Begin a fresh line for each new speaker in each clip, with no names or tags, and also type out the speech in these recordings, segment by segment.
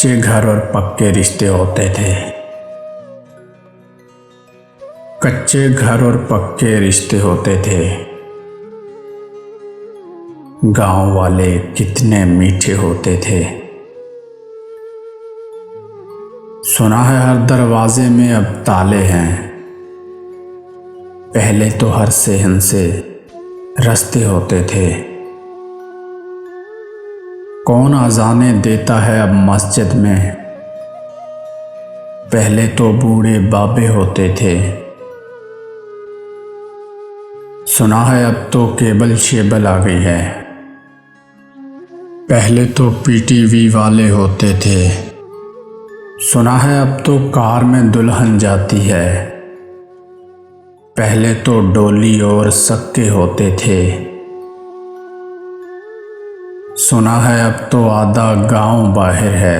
कच्चे घर और पक्के रिश्ते होते थे। कच्चे घर और पक्के रिश्ते होते थे। गांव वाले कितने मीठे होते थे। सुना है हर दरवाजे में अब ताले हैं। पहले तो हर सेहन से रास्ते होते थे। कौन अज़ाने देता है अब मस्जिद में। पहले तो बूढ़े बाबे होते थे। सुना है अब तो केबल शेबल आ गई है। पहले तो पीटीवी वाले होते थे। सुना है अब तो कार में दुल्हन जाती है। पहले तो डोली और सक्के होते थे। सुना है अब तो आधा गांव बाहर है।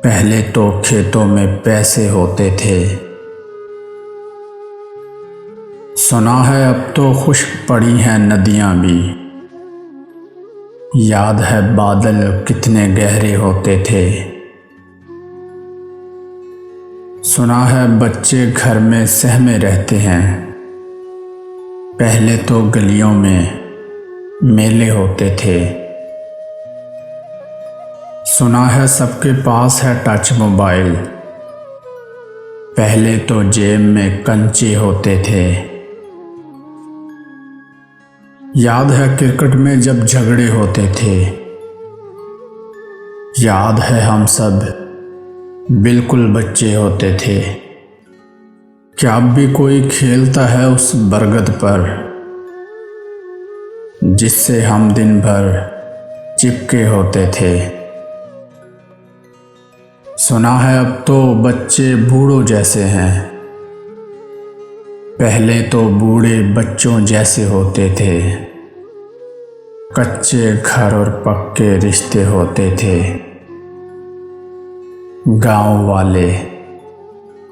पहले तो खेतों में पैसे होते थे। सुना है अब तो खुश्क पड़ी हैं नदियां भी। याद है बादल कितने गहरे होते थे। सुना है बच्चे घर में सहमे रहते हैं। पहले तो गलियों में मेले होते थे। सुना है सबके पास है टच मोबाइल। पहले तो जेब में कंचे होते थे। याद है क्रिकेट में जब झगड़े होते थे। याद है हम सब बिल्कुल बच्चे होते थे। क्या अब भी कोई खेलता है उस बरगद पर जिससे हम दिन भर चिपके होते थे। सुना है अब तो बच्चे बूढ़ों जैसे हैं। पहले तो बूढ़े बच्चों जैसे होते थे। कच्चे घर और पक्के रिश्ते होते थे। गांव वाले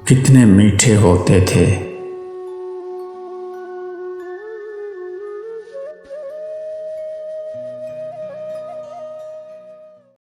कितने मीठे होते थे।